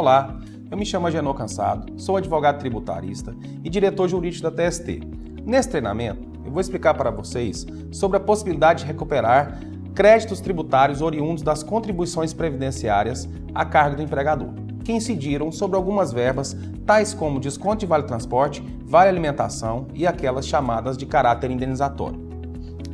Olá, eu me chamo Agenor Cansado, sou advogado tributarista e diretor jurídico da TST. Nesse treinamento, eu vou explicar para vocês sobre a possibilidade de recuperar créditos tributários oriundos das contribuições previdenciárias a cargo do empregador, que incidiram sobre algumas verbas, tais como desconto de vale-transporte, vale-alimentação e aquelas chamadas de caráter indenizatório.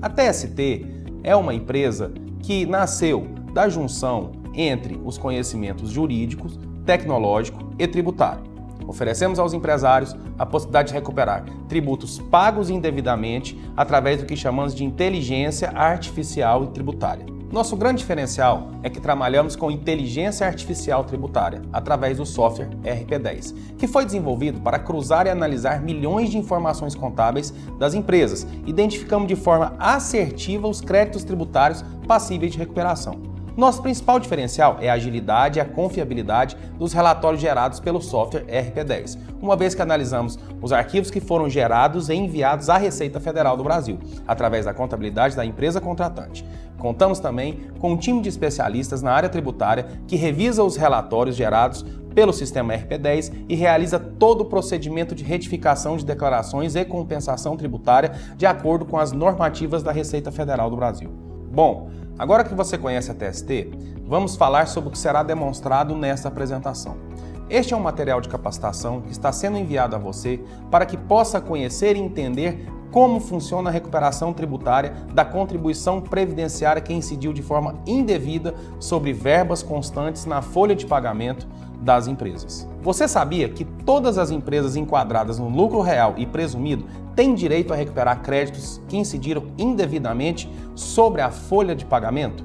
A TST é uma empresa que nasceu da junção entre os conhecimentos jurídicos, tecnológico e tributário. Oferecemos aos empresários a possibilidade de recuperar tributos pagos indevidamente através do que chamamos de inteligência artificial e tributária. Nosso grande diferencial é que trabalhamos com inteligência artificial tributária através do software RP10, que foi desenvolvido para cruzar e analisar milhões de informações contábeis das empresas, identificando de forma assertiva os créditos tributários passíveis de recuperação. Nosso principal diferencial é a agilidade e a confiabilidade dos relatórios gerados pelo software RP10, uma vez que analisamos os arquivos que foram gerados e enviados à Receita Federal do Brasil, através da contabilidade da empresa contratante. Contamos também com um time de especialistas na área tributária que revisa os relatórios gerados pelo sistema RP10 e realiza todo o procedimento de retificação de declarações e compensação tributária de acordo com as normativas da Receita Federal do Brasil. Bom, agora que você conhece a TST, vamos falar sobre o que será demonstrado nesta apresentação. Este é um material de capacitação que está sendo enviado a você para que possa conhecer e entender como funciona a recuperação tributária da contribuição previdenciária que incidiu de forma indevida sobre verbas constantes na folha de pagamento das empresas. Você sabia que todas as empresas enquadradas no lucro real e presumido têm direito a recuperar créditos que incidiram indevidamente sobre a folha de pagamento?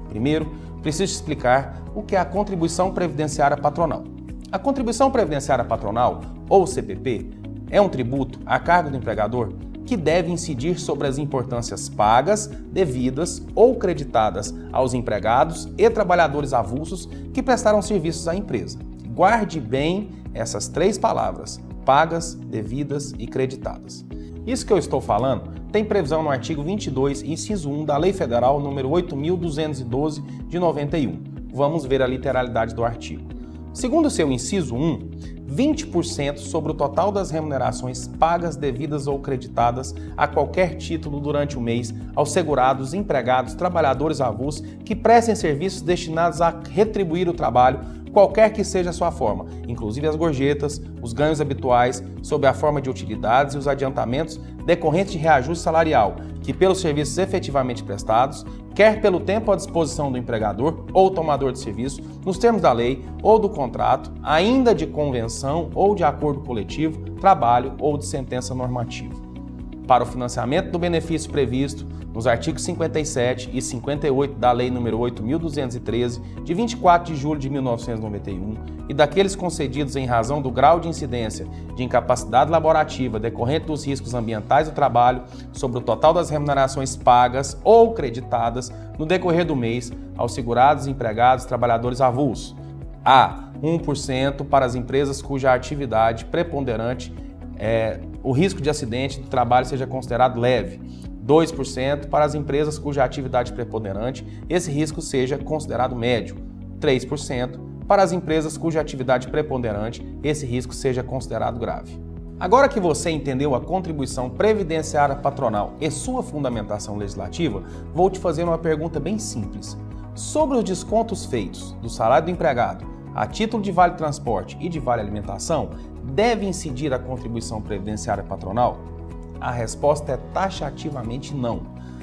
Primeiro, preciso explicar o que é a contribuição previdenciária patronal. A contribuição previdenciária patronal, ou CPP, é um tributo a cargo do empregador que deve incidir sobre as importâncias pagas, devidas ou creditadas aos empregados e trabalhadores avulsos que prestaram serviços à empresa. Guarde bem essas três palavras: pagas, devidas e creditadas. Isso que eu estou falando tem previsão no artigo 22, inciso 1 da Lei Federal nº 8.212 de 91. Vamos ver a literalidade do artigo. Segundo o seu inciso 1, 20% sobre o total das remunerações pagas, devidas ou creditadas a qualquer título durante o mês aos segurados, empregados, trabalhadores avulsos que prestem serviços destinados a retribuir o trabalho, qualquer que seja a sua forma, inclusive as gorjetas, os ganhos habituais, sob a forma de utilidades e os adiantamentos decorrentes de reajuste salarial, que pelos serviços efetivamente prestados, quer pelo tempo à disposição do empregador ou tomador de serviço, nos termos da lei ou do contrato, ainda de convenção ou de acordo coletivo, trabalho ou de sentença normativa. Para o financiamento do benefício previsto nos artigos 57 e 58 da Lei nº 8.213, de 24 de julho de 1991, e daqueles concedidos em razão do grau de incidência de incapacidade laborativa decorrente dos riscos ambientais do trabalho sobre o total das remunerações pagas ou creditadas no decorrer do mês aos segurados, empregados, trabalhadores avulsos. A. 1% para as empresas cuja atividade preponderante o risco de acidente do trabalho seja considerado leve. 2% para as empresas cuja atividade preponderante esse risco seja considerado médio. 3% para as empresas cuja atividade preponderante esse risco seja considerado grave. Agora que você entendeu a contribuição previdenciária patronal e sua fundamentação legislativa, vou te fazer uma pergunta bem simples. Sobre os descontos feitos do salário do empregado a título de vale-transporte e de vale-alimentação, deve incidir a contribuição previdenciária patronal? A resposta é taxativamente não.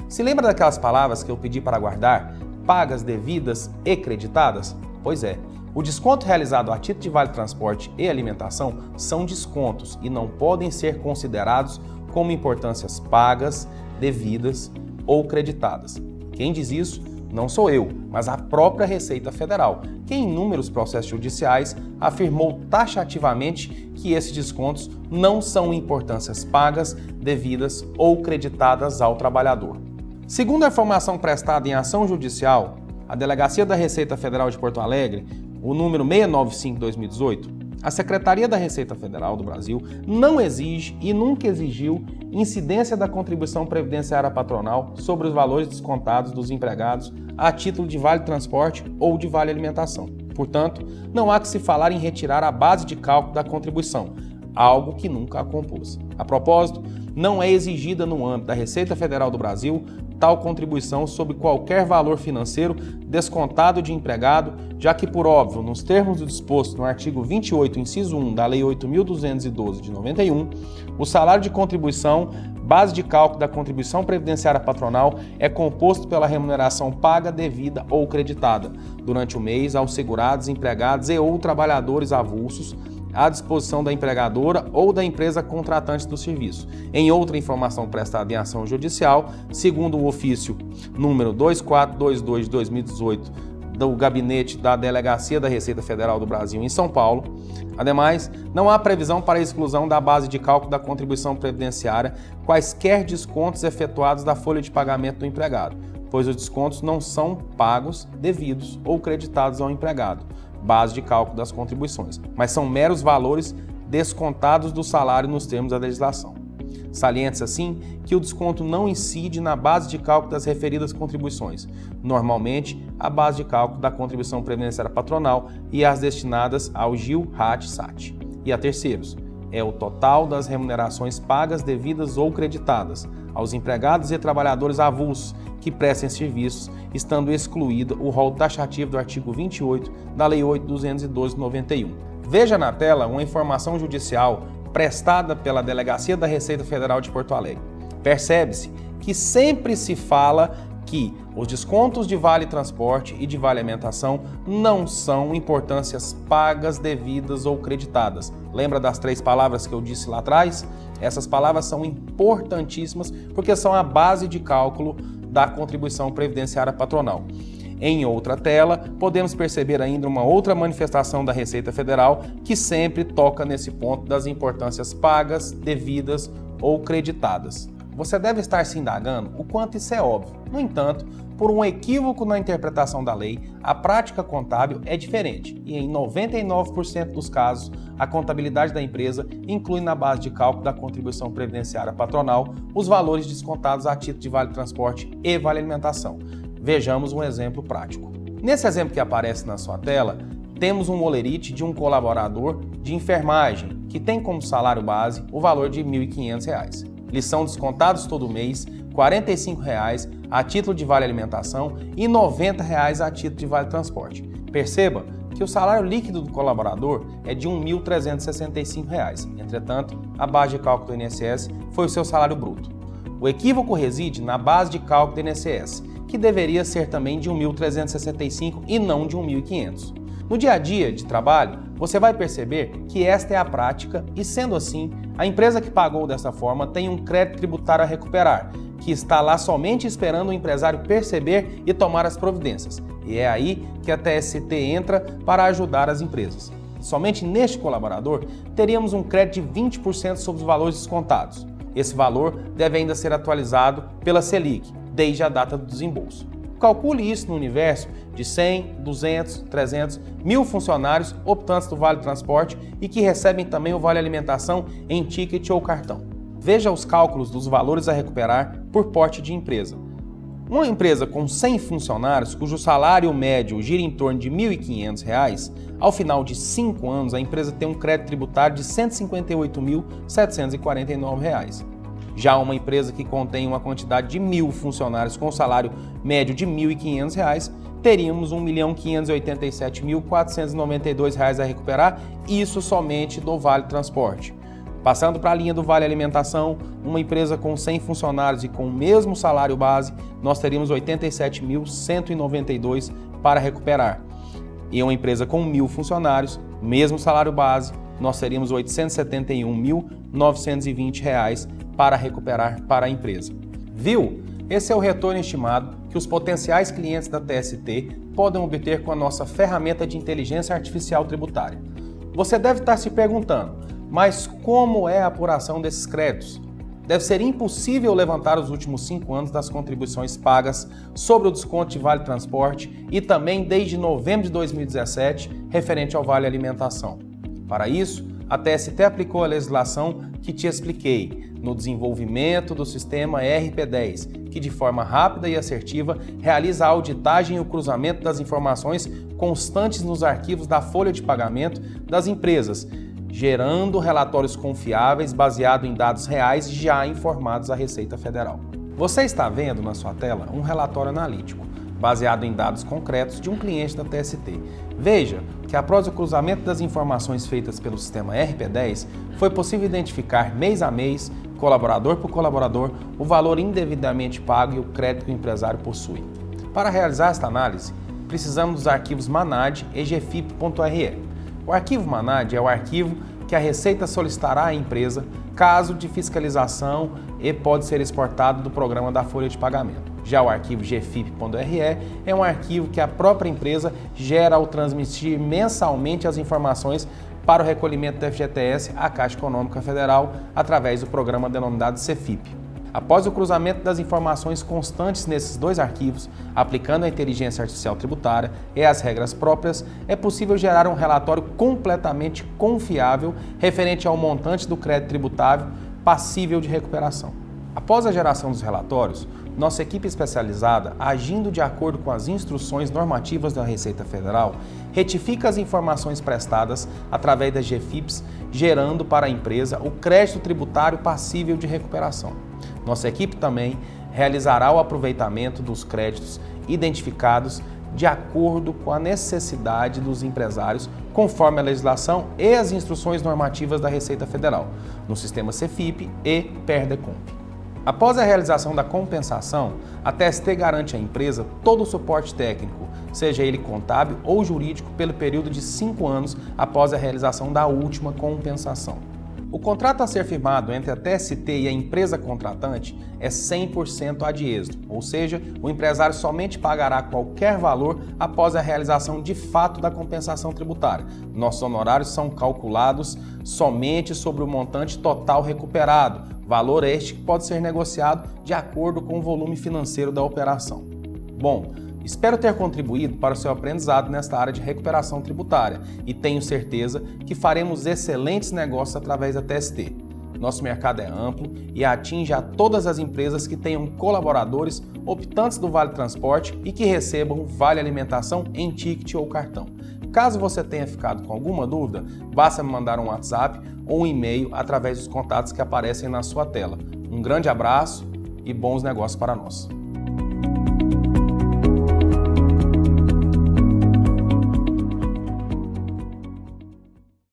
Se lembra daquelas palavras que eu pedi para guardar? Pagas, devidas e creditadas? Pois é, o desconto realizado a título de vale-transporte e alimentação são descontos e não podem ser considerados como importâncias pagas, devidas ou creditadas. Quem diz isso? Não sou eu, mas a própria Receita Federal, que em inúmeros processos judiciais afirmou taxativamente que esses descontos não são importâncias pagas, devidas ou creditadas ao trabalhador. Segundo a informação prestada em ação judicial, a Delegacia da Receita Federal de Porto Alegre, o número 695/2018, a Secretaria da Receita Federal do Brasil não exige e nunca exigiu incidência da contribuição previdenciária patronal sobre os valores descontados dos empregados a título de vale-transporte ou de vale-alimentação. Portanto, não há que se falar em retirar a base de cálculo da contribuição, algo que nunca a compôs. A propósito, não é exigida no âmbito da Receita Federal do Brasil tal contribuição sobre qualquer valor financeiro descontado de empregado, já que, por óbvio, nos termos do disposto no artigo 28, inciso 1 da Lei 8.212 de 91, o salário de contribuição, base de cálculo da contribuição previdenciária patronal, é composto pela remuneração paga, devida ou creditada durante o mês aos segurados, empregados e ou trabalhadores avulsos à disposição da empregadora ou da empresa contratante do serviço. Em outra informação prestada em ação judicial, segundo o ofício número 2422 de 2018 do Gabinete da Delegacia da Receita Federal do Brasil em São Paulo. Ademais, não há previsão para a exclusão da base de cálculo da contribuição previdenciária quaisquer descontos efetuados da folha de pagamento do empregado, pois os descontos não são pagos, devidos ou creditados ao empregado, base de cálculo das contribuições, mas são meros valores descontados do salário nos termos da legislação. Saliente-se assim que o desconto não incide na base de cálculo das referidas contribuições, normalmente a base de cálculo da contribuição previdenciária patronal e as destinadas ao GIL, RAT, SAT. E a terceiros, é o total das remunerações pagas, devidas ou creditadas aos empregados e trabalhadores avulsos que prestem serviços, estando excluído o rol taxativo do artigo 28 da Lei 8.212 de 91. Veja na tela uma informação judicial prestada pela Delegacia da Receita Federal de Porto Alegre. Percebe-se que sempre se fala que os descontos de vale transporte e de vale alimentação não são importâncias pagas, devidas ou creditadas. Lembra das 3 palavras que eu disse lá atrás? Essas palavras são importantíssimas porque são a base de cálculo da contribuição previdenciária patronal. Em outra tela, podemos perceber ainda uma outra manifestação da Receita Federal que sempre toca nesse ponto das importâncias pagas, devidas ou creditadas. Você deve estar se indagando o quanto isso é óbvio. No entanto, por um equívoco na interpretação da lei, a prática contábil é diferente e em 99% dos casos, a contabilidade da empresa inclui na base de cálculo da contribuição previdenciária patronal os valores descontados a título de vale transporte e vale alimentação. Vejamos um exemplo prático. Nesse exemplo que aparece na sua tela, temos um holerite de um colaborador de enfermagem que tem como salário base o valor de R$ 1.500. Lhes são descontados todo mês R$ 45,00 a título de vale alimentação e R$ 90,00 a título de vale transporte. Perceba que o salário líquido do colaborador é de R$ 1.365,00. Entretanto, a base de cálculo do INSS foi o seu salário bruto. O equívoco reside na base de cálculo do INSS, que deveria ser também de R$ 1.365 e não de R$ 1.500. No dia a dia de trabalho, você vai perceber que esta é a prática e, sendo assim, a empresa que pagou dessa forma tem um crédito tributário a recuperar, que está lá somente esperando o empresário perceber e tomar as providências. E é aí que a TST entra para ajudar as empresas. Somente neste colaborador, teríamos um crédito de 20% sobre os valores descontados. Esse valor deve ainda ser atualizado pela Selic, desde a data do desembolso. Calcule isso no universo de 100, 200, 300, 1.000 funcionários optantes do Vale Transporte e que recebem também o Vale Alimentação em ticket ou cartão. Veja os cálculos dos valores a recuperar por porte de empresa. Uma empresa com 100 funcionários, cujo salário médio gira em torno de R$ 1.500, ao final de 5 anos a empresa tem um crédito tributário de R$ 158.749. Já uma empresa que contém uma quantidade de 1.000 funcionários com salário médio de R$ 1.500, teríamos R$ 1.587.492 a recuperar, isso somente do Vale Transporte. Passando para a linha do Vale Alimentação, uma empresa com 100 funcionários e com o mesmo salário base, nós teríamos R$ 87.192 para recuperar. E uma empresa com 1.000 funcionários, mesmo salário base, nós teríamos R$ 871.920 para recuperar para a empresa. Viu? Esse é o retorno estimado que os potenciais clientes da TST podem obter com a nossa ferramenta de inteligência artificial tributária. Você deve estar se perguntando, mas como é a apuração desses créditos? Deve ser impossível levantar os últimos 5 anos das contribuições pagas sobre o desconto de Vale Transporte e também desde novembro de 2017, referente ao Vale Alimentação. Para isso, a TST aplicou a legislação que te expliquei no desenvolvimento do sistema RP10, que de forma rápida e assertiva realiza a auditagem e o cruzamento das informações constantes nos arquivos da folha de pagamento das empresas, gerando relatórios confiáveis baseados em dados reais já informados à Receita Federal. Você está vendo na sua tela um relatório analítico, baseado em dados concretos de um cliente da TST. Veja que após o cruzamento das informações feitas pelo sistema RP10, foi possível identificar mês a mês, colaborador por colaborador, o valor indevidamente pago e o crédito que o empresário possui. Para realizar esta análise, precisamos dos arquivos MANAD e gfip.re. O arquivo MANAD é o arquivo que a Receita solicitará à empresa caso de fiscalização e pode ser exportado do programa da folha de pagamento. Já o arquivo gfip.re é um arquivo que a própria empresa gera ao transmitir mensalmente as informações para o recolhimento do FGTS à Caixa Econômica Federal através do programa denominado CEFIP. Após o cruzamento das informações constantes nesses dois arquivos, aplicando a inteligência artificial tributária e as regras próprias, é possível gerar um relatório completamente confiável referente ao montante do crédito tributável passível de recuperação. Após a geração dos relatórios, nossa equipe especializada, agindo de acordo com as instruções normativas da Receita Federal, retifica as informações prestadas através das GFIPs, gerando para a empresa o crédito tributário passível de recuperação. Nossa equipe também realizará o aproveitamento dos créditos identificados de acordo com a necessidade dos empresários, conforme a legislação e as instruções normativas da Receita Federal, no sistema CEFIP e PERDECOMP. Após a realização da compensação, a TST garante à empresa todo o suporte técnico, seja ele contábil ou jurídico, pelo período de 5 anos após a realização da última compensação. O contrato a ser firmado entre a TST e a empresa contratante é 100% ad êxito, ou seja, o empresário somente pagará qualquer valor após a realização de fato da compensação tributária. Nossos honorários são calculados somente sobre o montante total recuperado, valor este que pode ser negociado de acordo com o volume financeiro da operação. Bom, espero ter contribuído para o seu aprendizado nesta área de recuperação tributária e tenho certeza que faremos excelentes negócios através da TST. Nosso mercado é amplo e atinge a todas as empresas que tenham colaboradores optantes do Vale Transporte e que recebam Vale Alimentação em ticket ou cartão. Caso você tenha ficado com alguma dúvida, basta me mandar um WhatsApp ou um e-mail através dos contatos que aparecem na sua tela. Um grande abraço e bons negócios para nós.